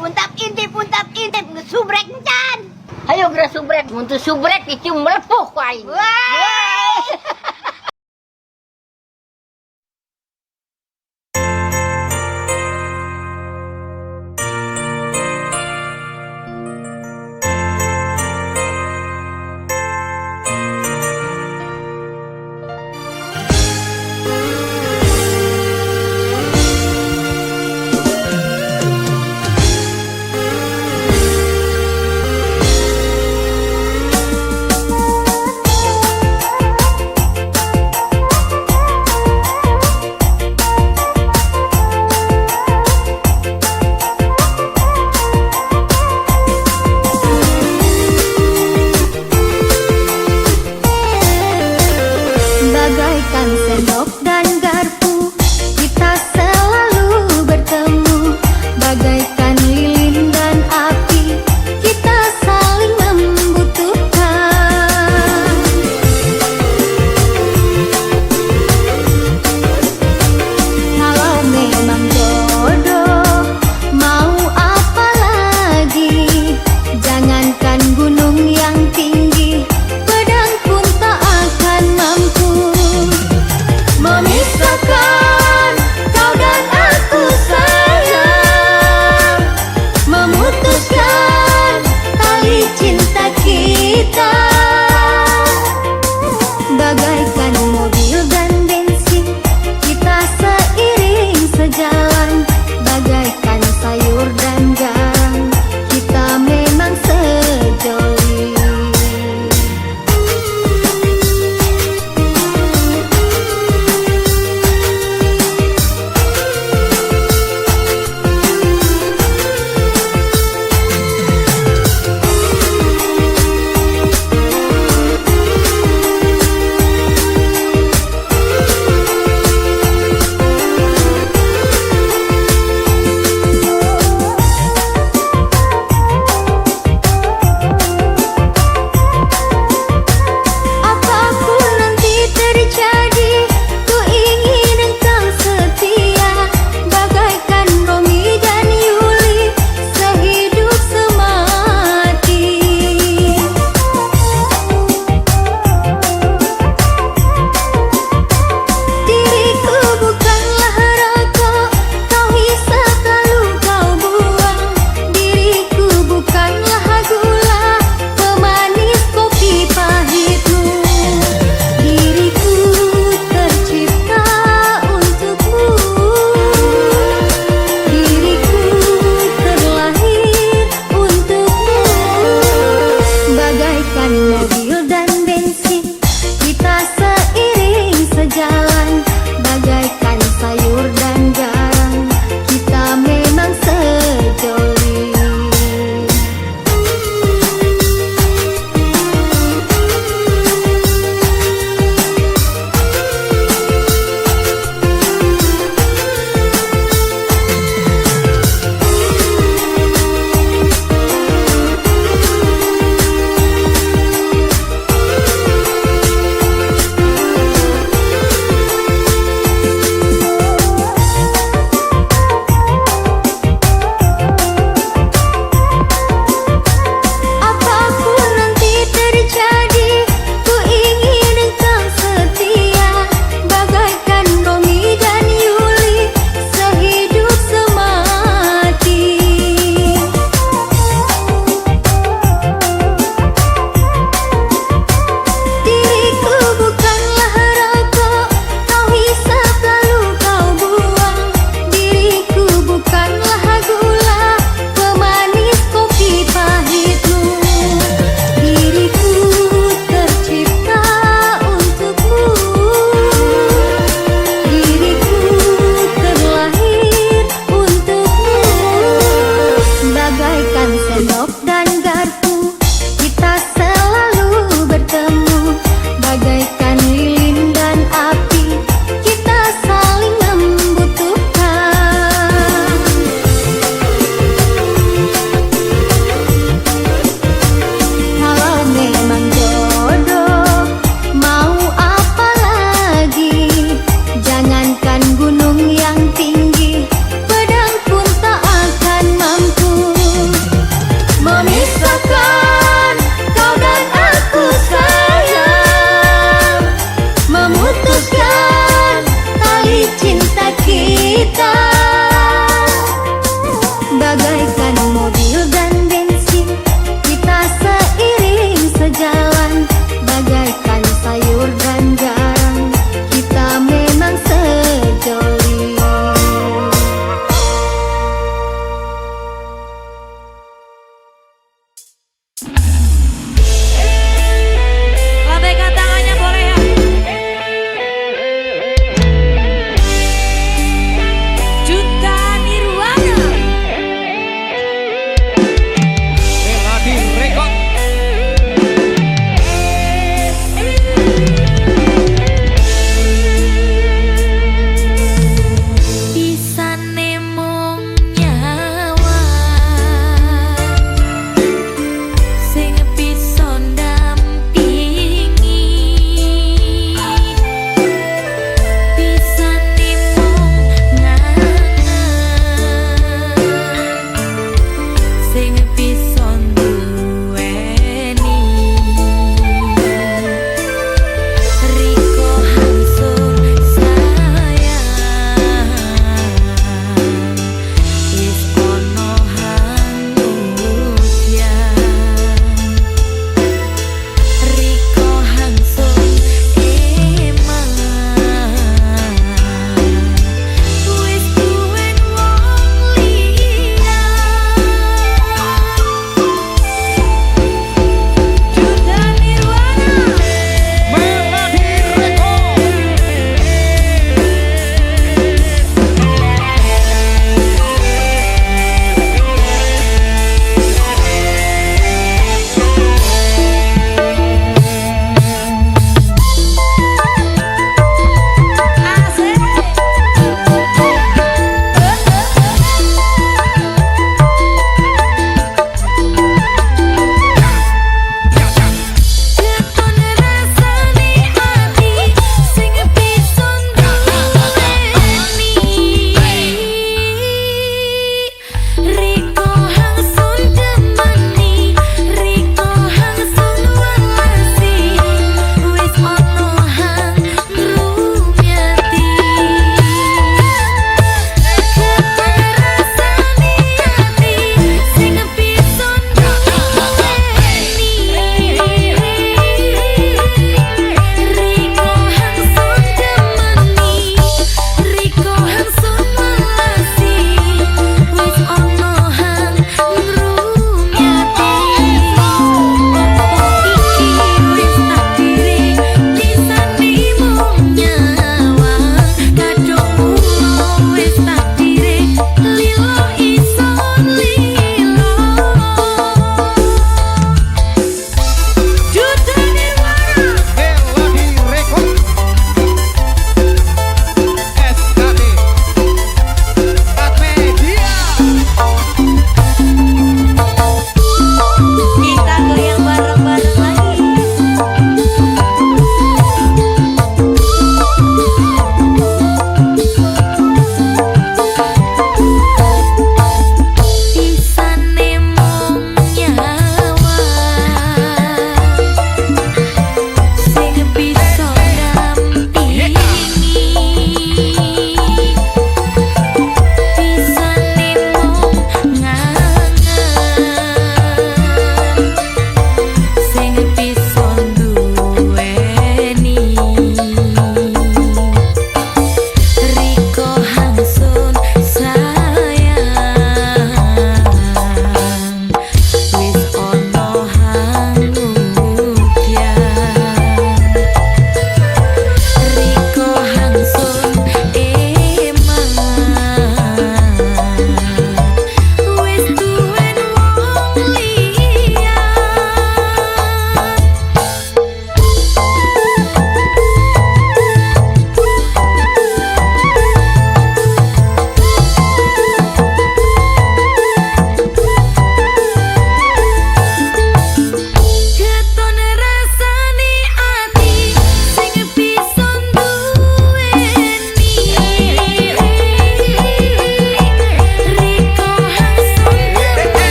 untap intip ngesubrek encan. Hayo geura subrek, mun teu subrek dicium melepuh ku aing. Wah.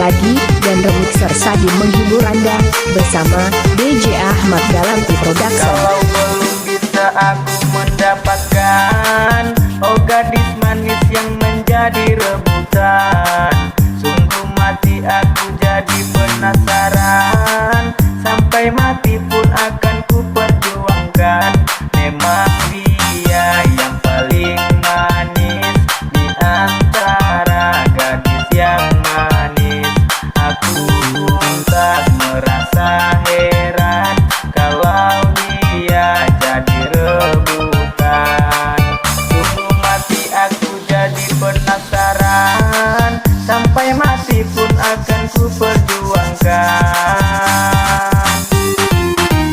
lagi dan remixer Sadi menghibur Anda bersama DJ Ahmad dalam Production. Kalau belum bisa aku mendapatkan, oh gadis manis yang menjadi rebutan, sungguh mati aku jadi penasaran, sampai mati pun akan ku perjuangkan. Memang dia yang paling manis di antara gadis yang manis. Aku pun tak merasa heran kalau dia jadi rebutan. Sungguh mati aku jadi penasaran, sampai mati pun akan ku perjuangkan.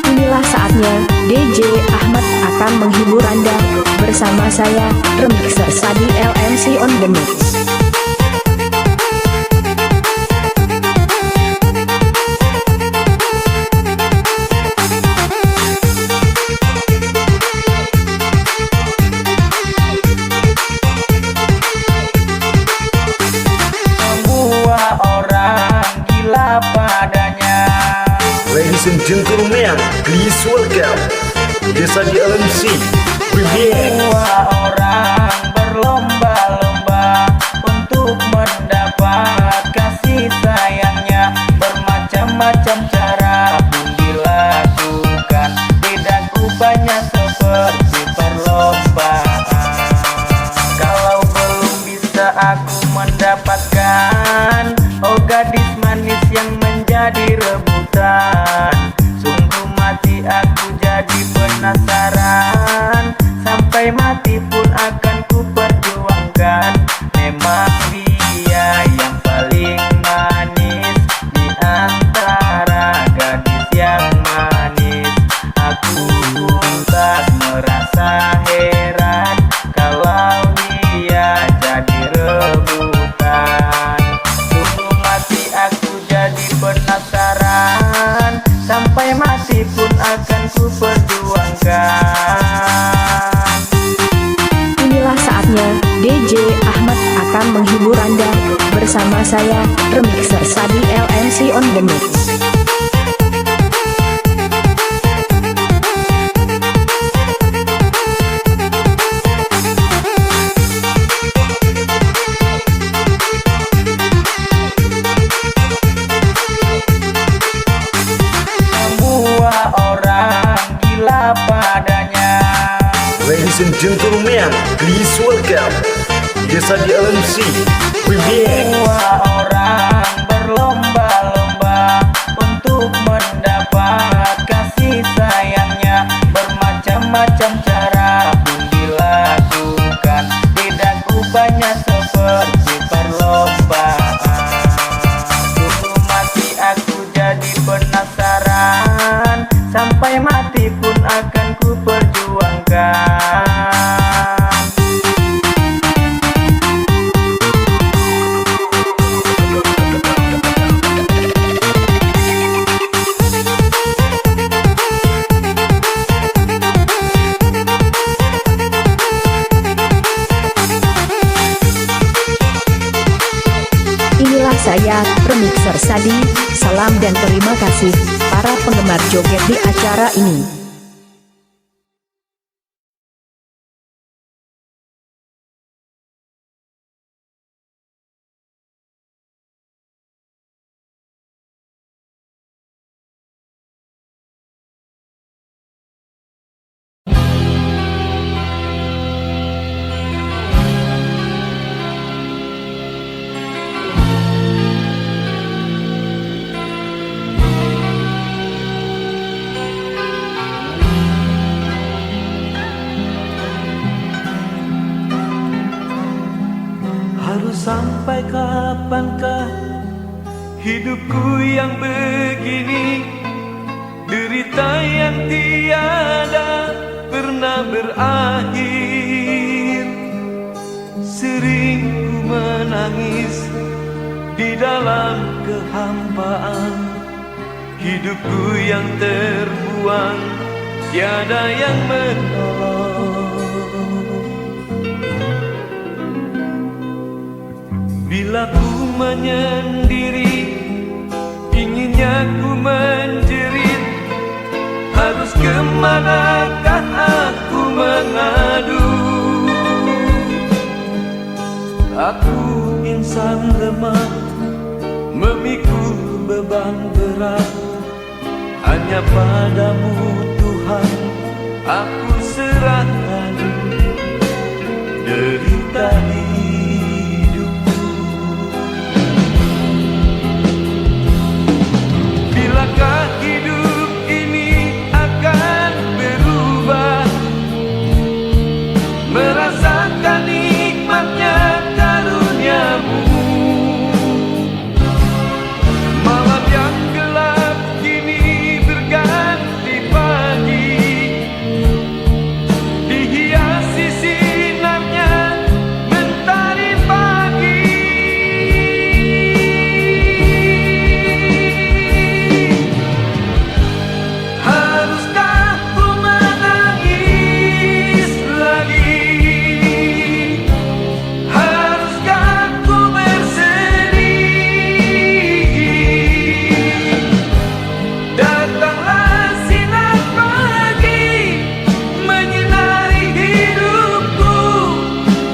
Inilah saatnya DJ Ahmad akan menghibur Anda bersama saya, remixer Sadi LMC on the mix. Semua orang gila padanya. Ladies and gentlemen, please welcome Desa di LMC Premier. Semua orang berlomba-lomba untuk mendapat kasih sayangnya. Bermacam-macam cara pun dilakukan, tidak banyak seperti perlombaan. Kalau belum bisa aku mendapatkan, oh gadis manis yang menjadi rebutan, sungguh mati aku jadi penasaran, sampai mati pun akan ku perjuangkan. Memang dia yang paling manis di antara gadis yang manis. Aku pun tak merasa heran kalau dia jadi rebutan. Sungguh mati aku jadi penasaran, sampai mati pun akan ku perjuangkan. Inilah saatnya DJ Ahmad akan menghibur Anda bersama saya, remixer Sadi LMC on the mix. Semua orang gila padanya. Ladies and gentlemen, please welcome Desa di LMC Premier. Semua orang berlomba-lomba untuk mendapat kasih sayangnya. Bermacam-macam cara pun dilakukan, tidak banyak seperti perlombaan. Sungguh mati aku jadi penasaran, sampai mati pun akan ku perjuangkan. Inilah saya, remixer Sadi. Salam dan terima kasih para penggemar joget di acara ini. Harus sampai kapankah hidupku yang begini, derita yang tiada pernah berakhir. Sering ku menangis di dalam kehampaan, hidupku yang terbuang tiada yang menolong. Bila ku menyendiri, inginnya ku menjerit. Harus kemanakah aku mengadu? Aku insan lemah, memikul beban berat. Hanya padamu Tuhan aku serahkan derita hidupku. Bilakah hidup ini akan berubah, merasakan nikmatnya karuniamu? Malam yang gelap kini berganti pagi, dihiasi sinarnya mentari pagi. Haruskah ku menangis lagi? Haruskah ku bersedih? Datanglah sinar pagi menyinari hidupku,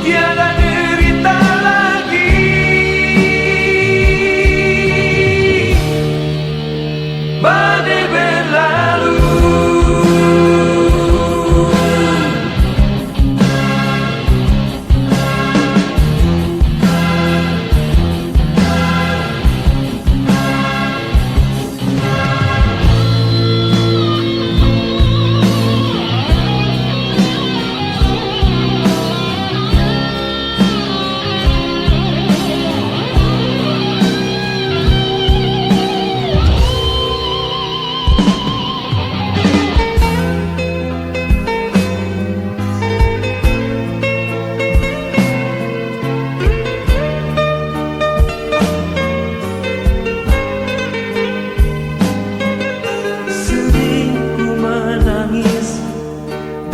tiada derita lagi. Badai berlalu, sering ku menangis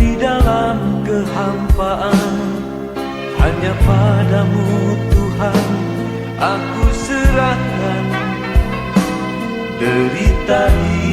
di dalam kehampaan. Hanya padamu Tuhan aku serahkan derita hidupku.